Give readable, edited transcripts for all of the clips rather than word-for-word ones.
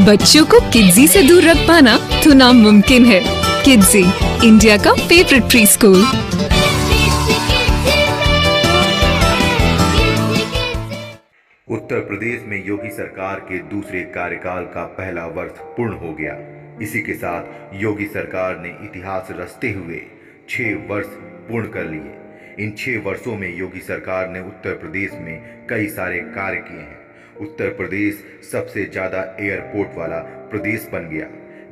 बच्चों को किड्जी से दूर रख पाना तो नामुमकिन है। किड्जी, इंडिया का favourite pre school. Uttar Pradesh में योगी सरकार के दूसरे कार्यकाल का पहला वर्ष पूर्ण हो गया। इसी के साथ योगी सरकार ने इतिहास रचते हुए 6 वर्ष पूर्ण कर लिए। इन 6 वर्षों में योगी सरकार ने उत्तर प्रदेश में कई सारे कार्य किए हैं। उत्तर प्रदेश सबसे ज़्यादा एयरपोर्ट वाला प्रदेश बन गया।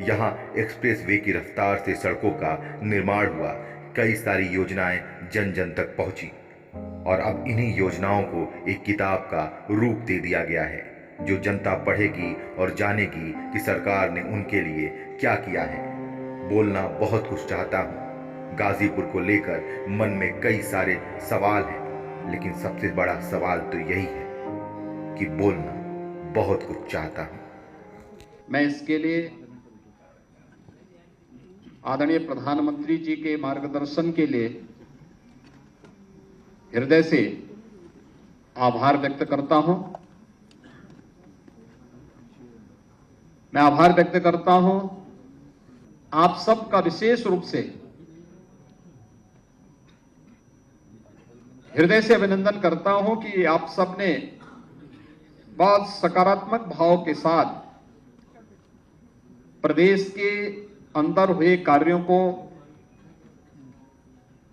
यहाँ एक्सप्रेस वे की रफ्तार से सड़कों का निर्माण हुआ। कई सारी योजनाएं जन जन तक पहुंची और अब इन्हीं योजनाओं को एक किताब का रूप दे दिया गया है, जो जनता पढ़ेगी और जानेगी कि सरकार ने उनके लिए क्या किया है। बोलना बहुत कुछ चाहता हूँ। गाजीपुर को लेकर मन में कई सारे सवाल हैं, लेकिन सबसे बड़ा सवाल तो यही है कि बोलना बहुत कुछ चाहता हूँ। मैं इसके लिए आदरणीय प्रधानमंत्री जी के मार्गदर्शन के लिए हृदय से आभार व्यक्त करता हूं। मैं आभार व्यक्त करता हूं आप सबका विशेष रूप से हृदय से अभिनंदन करता हूं कि आप सबने बहुत सकारात्मक भाव के साथ प्रदेश के अंदर हुए कार्यों को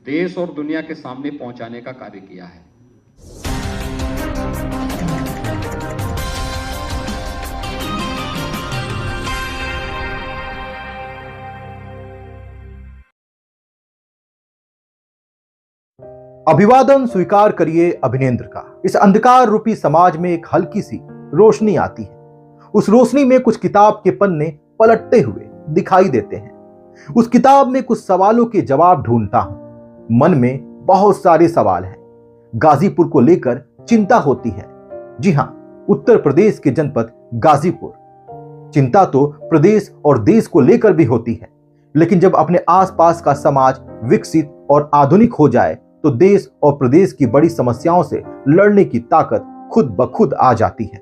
देश और दुनिया के सामने पहुंचाने का कार्य किया है। अभिवादन स्वीकार करिए अभिनेंद्र का। इस अंधकार रूपी समाज में एक हल्की सी रोशनी आती है। उस रोशनी में कुछ किताब के पन्ने पलटते हुए दिखाई देते हैं। उस किताब में कुछ सवालों के जवाब ढूंढता हूं। मन में बहुत सारे सवाल हैं। गाजीपुर को लेकर चिंता होती है। जी हां, उत्तर प्रदेश के जनपद गाजीपुर। चिंता तो प्रदेश और देश को लेकर भी होती है, लेकिन जब अपने आसपास का समाज विकसित और आधुनिक हो जाए तो देश और प्रदेश की बड़ी समस्याओं से लड़ने की ताकत खुद ब खुद आ जाती है।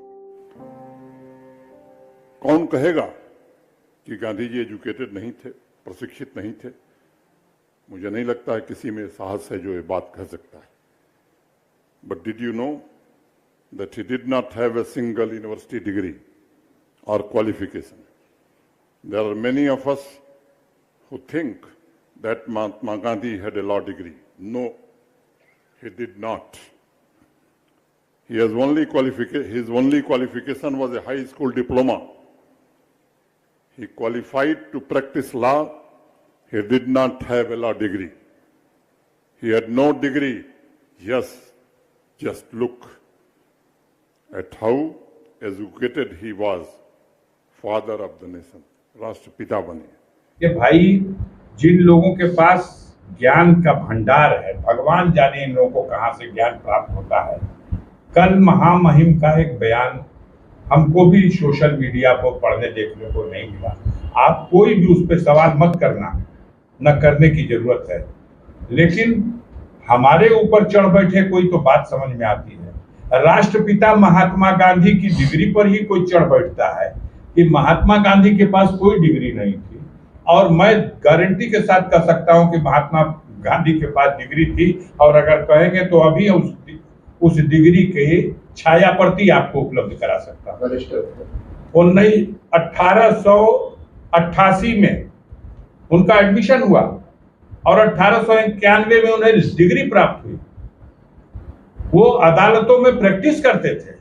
कौन कहेगा कि गांधी जी एजुकेटेड नहीं थे, प्रशिक्षित नहीं थे? मुझे नहीं लगता है किसी में साहस है जो ये बात कह सकता है। But did you know that he did not have a single university degree और qualification? There are many of us who think that Mahatma Gandhi had a law degree. No, he did not. His only qualification was a high school diploma. He qualified to practice law. He did not have a law degree. He had no degree. Yes, just look at how educated he was. Father of the nation. राष्ट्रपिता बने। कि भाई जिन लोगों के पास ज्ञान का भंडार है, भगवान जाने इन लोगों को कहां से ज्ञान प्राप्त होता है। कल महामहिम का एक बयान हमको भी सोशल मीडिया पर पढ़ने देखने को नहीं मिला। आप कोई भी उस पर सवाल मत करना, न करने की जरूरत है, लेकिन हमारे ऊपर चढ़ बैठे कोई तो बात समझ में आती है। राष्ट्रपिता महात्मा गांधी की डिग्री पर ही कोई चढ़ बैठता है कि महात्मा गांधी के पास कोई डिग्री नहीं थी। और मैं गारंटी के साथ कह सकता हूं कि महात्मा गांधी के पास डिग्री थी, और अगर कहेंगे तो अभी उस डिग्री के छाया प्रति आपको उपलब्ध करा सकता हूं। 1888 में उनका एडमिशन हुआ और 1891 में उन्हें डिग्री प्राप्त हुई। वो अदालतों में प्रैक्टिस करते थे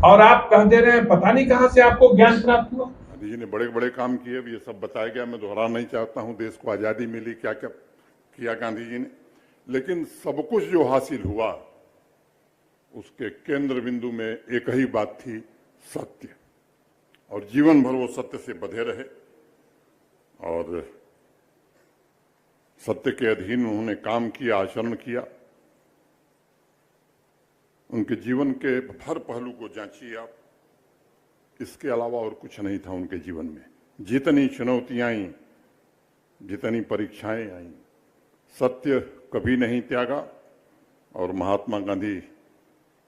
और आप कह दे रहे हैं पता नहीं कहां से आपको ज्ञान प्राप्त हुआ। गांधी जी ने बड़े बड़े काम किए, ये सब बताया गया, मैं दोहराना नहीं चाहता हूं। देश को आज़ादी मिली, क्या क्या किया गांधी जी ने, लेकिन सब कुछ जो हासिल हुआ उसके केंद्र बिंदु में एक ही बात थी, सत्य। और जीवन भर वो सत्य से बंधे रहे और सत्य के अधीन उन्होंने काम किया, आचरण किया। उनके जीवन के हर पहलू को जांचिए आप, इसके अलावा और कुछ नहीं था उनके जीवन में। जितनी चुनौतियां आई, जितनी परीक्षाएं आई, सत्य कभी नहीं त्यागा और महात्मा गांधी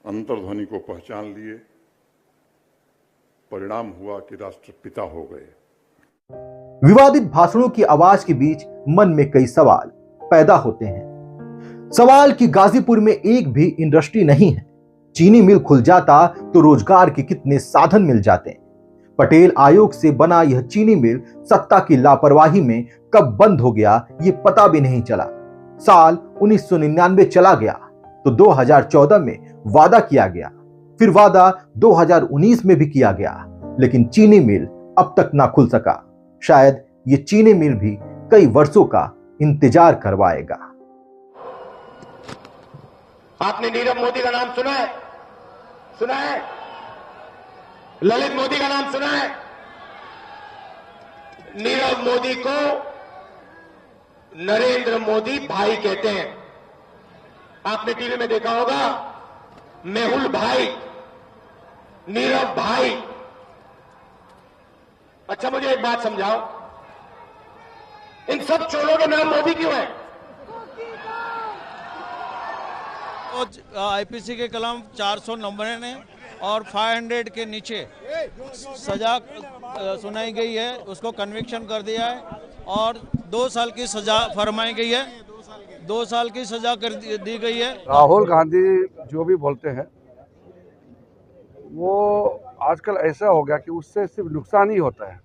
अंतर्ध्वनि को पहचान लिए परिणाम हुआ कि राष्ट्रपिता हो गए। विवादित भाषणों की आवाज के बीच मन में कई सवाल पैदा होते हैं। सवाल कि गाजीपुर में एक भी इंडस्ट्री नहीं है, चीनी मिल खुल जाता तो रोजगार के कितने साधन मिल जाते। पटेल आयोग से बना यह चीनी मिल सत्ता की लापरवाही में कब बंद हो गया ये पता भी नहीं चला। साल 1999 चला गया तो 2014 में वादा किया गया, फिर वादा 2019 में भी किया गया, लेकिन चीनी मिल अब तक ना खुल सका। शायद ये चीनी मिल भी कई वर्षों का इंतजार करवाएगा। आपने नीरव मोदी का नाम सुना है? सुना है? ललित मोदी का नाम सुना है? नीरव मोदी को नरेंद्र मोदी भाई कहते हैं। आपने टीवी में देखा होगा, मेहुल भाई, नीरव भाई। अच्छा, मुझे एक बात समझाओ, इन सब चोरों के नाम मोदी क्यों है? आईपीसी के कलम 490 ने और 500 के नीचे सजा सुनाई गई है, उसको कन्विक्शन कर दिया है और 2 साल की सजा फरमाई गई है, 2 साल की सजा कर दी गई है। राहुल गांधी जो भी बोलते हैं वो आजकल ऐसा हो गया कि उससे सिर्फ नुकसान ही होता है।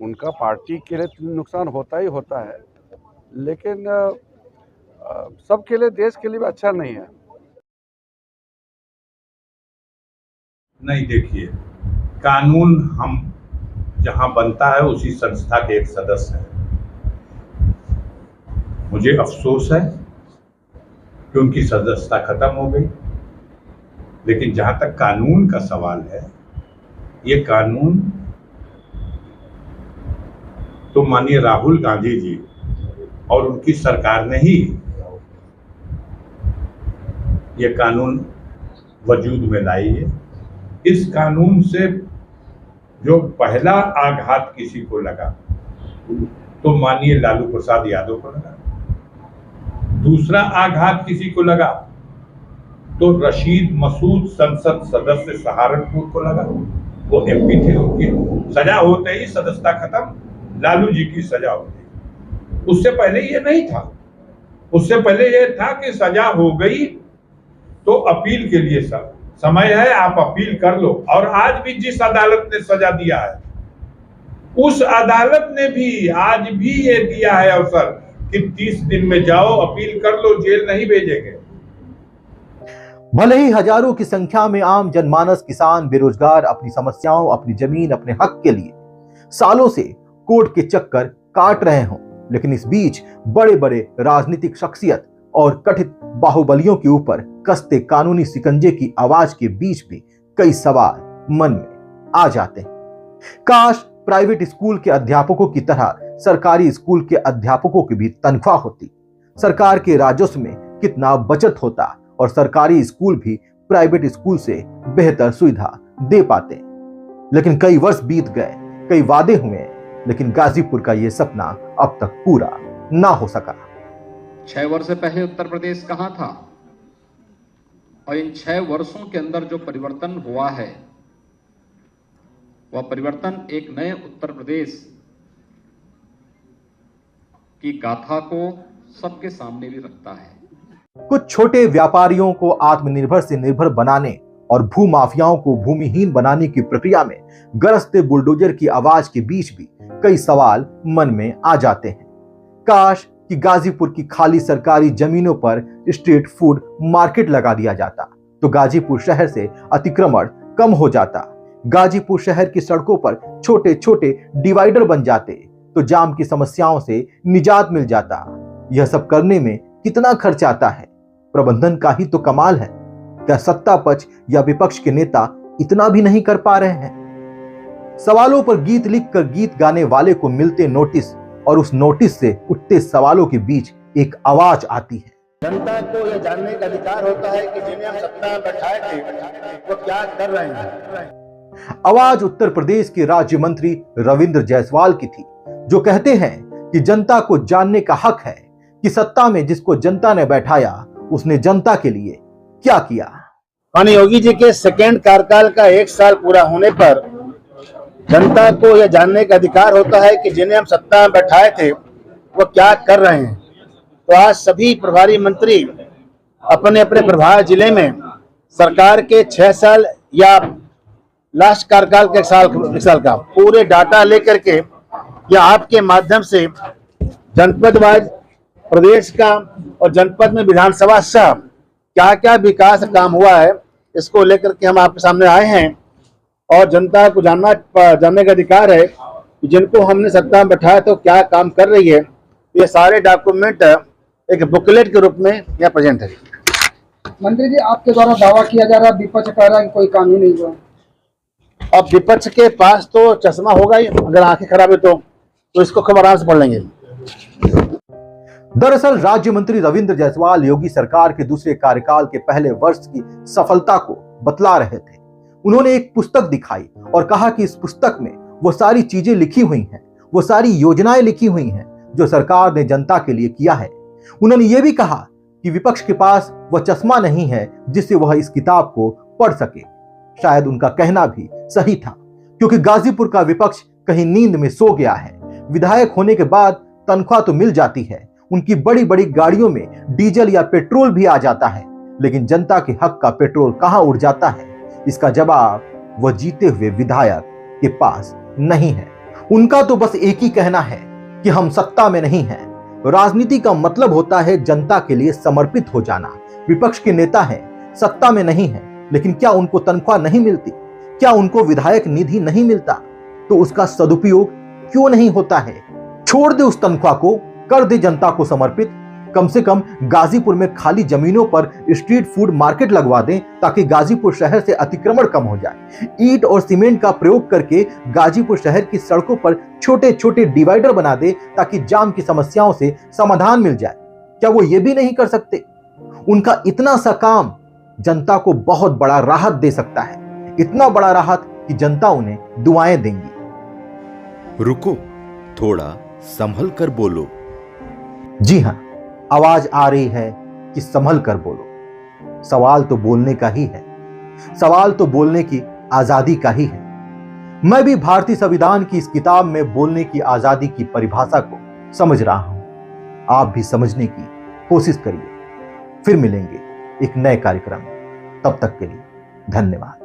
उनका पार्टी के लिए नुकसान होता ही होता है, लेकिन सबके लिए, देश के लिए भी अच्छा नहीं है। नहीं, देखिए, कानून हम जहां बनता है उसी संस्था के एक सदस्य हैं। मुझे अफसोस है कि उनकी सदस्यता खत्म हो गई, लेकिन जहां तक कानून का सवाल है, ये कानून तो माननीय राहुल गांधी जी और उनकी सरकार ने ही ये कानून वजूद में लाई है। इस कानून से जो पहला आघात किसी को लगा तो माननीय लालू प्रसाद यादव को लगा, दूसरा आघात किसी को लगा तो रशीद मसूद संसद सदस्य सहारनपुर को लगा। वो एमपी थे, उनकी सजा होते ही सदस्यता खत्म, लालू जी की सजा होती। उससे पहले ये नहीं था, उससे पहले ये था कि सजा हो गई तो अपील के लिए सब समय है, आप अपील कर लो। और आज भी जिस अदालत ने सजा दिया है, उस अदालत ने भी आज भी ये दिया है अवसर कि 30 दिन में जाओ, अपील कर लो, जेल नहीं भेजेंगे। भले ही हजारों की संख्या में आम जनमानस, किसान, बेरोजगार अपनी समस्याओं, अपनी जमीन, अपने हक के लिए सालों से कोर्ट के चक्कर काट रहे हों, लेकिन इस बीच बड़े बड़े राजनीतिक शख्सियत और कथित बाहुबलियों के ऊपर कसते कानूनी शिकंजे की आवाज के बीच भी कई सवाल मन में आ जाते हैं। काश प्राइवेट स्कूल के अध्यापकों की तरह सरकारी स्कूल के अध्यापकों की भी तनख्वाह होती, सरकार के राजस्व में कितना बचत होता और सरकारी स्कूल भी प्राइवेट स्कूल से बेहतर सुविधा दे पाते। लेकिन कई वर्ष बीत गए, कई वादे हुए, लेकिन गाजीपुर का यह सपना अब तक पूरा ना हो सका। 6 वर्ष पहले उत्तर प्रदेश कहां था, और इन 6 वर्षों के अंदर जो परिवर्तन हुआ है, वह परिवर्तन एक नए उत्तर प्रदेश की गाथा को सबके सामने भी रखता है। कुछ छोटे व्यापारियों को आत्मनिर्भर से निर्भर बनाने और भूमाफियाओं को भूमिहीन बनाने की प्रक्रिया में गरजते बुलडोजर की आवाज के बीच भी कई सवाल मन में आ जाते हैं। काश कि गाजीपुर की खाली सरकारी जमीनों पर स्ट्रीट फूड मार्केट लगा दिया जाता तो गाजीपुर शहर से अतिक्रमण कम हो जाता, गाजीपुर शहर की सड़कों पर छोटे छोटे डिवाइडर बन जाते तो जाम की समस्याओं से निजात मिल जाता। यह सब करने में कितना खर्च आता है, प्रबंधन का ही तो कमाल है। क्या सत्ता पक्ष या विपक्ष के नेता इतना भी नहीं कर पा रहे हैं? सवालों पर गीत लिखकर गीत गाने वाले को मिलते नोटिस और उस नोटिस से उठते सवालों के बीच एक आवाज आती है। जनता को यह जानने का अधिकार होता है कि जिन्हें हम सत्ता में बैठाए थे वो क्या कर रहे हैं। आवाज उत्तर प्रदेश के राज्य मंत्री रविंद्र जायसवाल की थी, जो कहते हैं कि जनता को जानने का हक है कि सत्ता में जिसको जनता ने बैठाया उसने जनता के लिए क्या किया। माननीय योगी जी के सेकेंड कार्यकाल का 1 साल पूरा होने पर जनता को यह जानने का अधिकार होता है कि जिन्हें हम सत्ता में बैठाए थे वो क्या कर रहे हैं। तो आज सभी प्रभारी मंत्री अपने अपने प्रभार जिले में सरकार के 6 साल या लास्ट कार्यकाल के 1 साल का पूरे डाटा लेकर के या आपके माध्यम से जनपद वाइज प्रदेश का और जनपद में विधानसभा सह क्या क्या विकास काम हुआ है इसको लेकर के हम आपके सामने आए हैं। और जनता को जानने का अधिकार है कि जिनको हमने सत्ता में बैठाया तो क्या काम कर रही है। ये सारे डॉक्यूमेंट एक बुकलेट के रूप में यहाँ प्रेजेंट है। मंत्री जी, आपके द्वारा दावा किया जा रहा है, विपक्ष कह रहा है कोई काम ही नहीं हुआ। अब विपक्ष के पास तो चश्मा होगा ही, अगर आंखें खराब है तो इसको खबर आराम से पढ़ लेंगे। दरअसल राज्य मंत्री रविंद्र जायसवाल योगी सरकार के दूसरे कार्यकाल के पहले वर्ष की सफलता को बतला रहे थे। उन्होंने एक पुस्तक दिखाई और कहा कि इस पुस्तक में वो सारी चीजें लिखी हुई हैं, वो सारी योजनाएं लिखी हुई हैं जो सरकार ने जनता के लिए किया है। उन्होंने ये भी कहा कि विपक्ष के पास वह चश्मा नहीं है जिससे वह इस किताब को पढ़ सके। शायद उनका कहना भी सही था, क्योंकि गाजीपुर का विपक्ष कहीं नींद में सो गया है। विधायक होने के बाद तनख्वाह तो मिल जाती है, उनकी बड़ी बड़ी गाड़ियों में डीजल या पेट्रोल भी आ जाता है, लेकिन जनता के हक का पेट्रोल कहां उड़ जाता है, इसका जवाब वह जीते हुए विधायक के पास नहीं है। उनका तो बस एक ही कहना है कि हम सत्ता में नहीं हैं। राजनीति का मतलब होता है जनता के लिए समर्पित हो जाना। विपक्ष के नेता हैं, सत्ता में नहीं है, लेकिन क्या उनको तनख्वाह नहीं मिलती? क्या उनको विधायक निधि नहीं मिलता? तो उसका सदुपयोग क्यों नहीं होता है? छोड़ दे उस तनख्वाह को, कर दे जनता को समर्पित। कम से कम गाजीपुर में खाली जमीनों पर स्ट्रीट फूड मार्केट लगवा दें ताकि गाजीपुर शहर से अतिक्रमण कम हो जाए। ईंट और सीमेंट का प्रयोग करके गाजीपुर शहर की सड़कों पर छोटे छोटे डिवाइडर बना दे ताकि जाम की समस्याओं से समाधान मिल जाए। क्या वो ये भी नहीं कर सकते? उनका इतना सा काम जनता को बहुत बड़ा राहत दे सकता है, इतना बड़ा राहत कि जनता उन्हें दुआएं देंगी। रुको, थोड़ा संभल कर बोलो। जी हां, आवाज आ रही है कि संभल कर बोलो। सवाल तो बोलने का ही है, सवाल तो बोलने की आजादी का ही है। मैं भी भारतीय संविधान की इस किताब में बोलने की आजादी की परिभाषा को समझ रहा हूं। आप भी समझने की कोशिश करिए। फिर मिलेंगे एक नए कार्यक्रम में। तब तक के लिए धन्यवाद।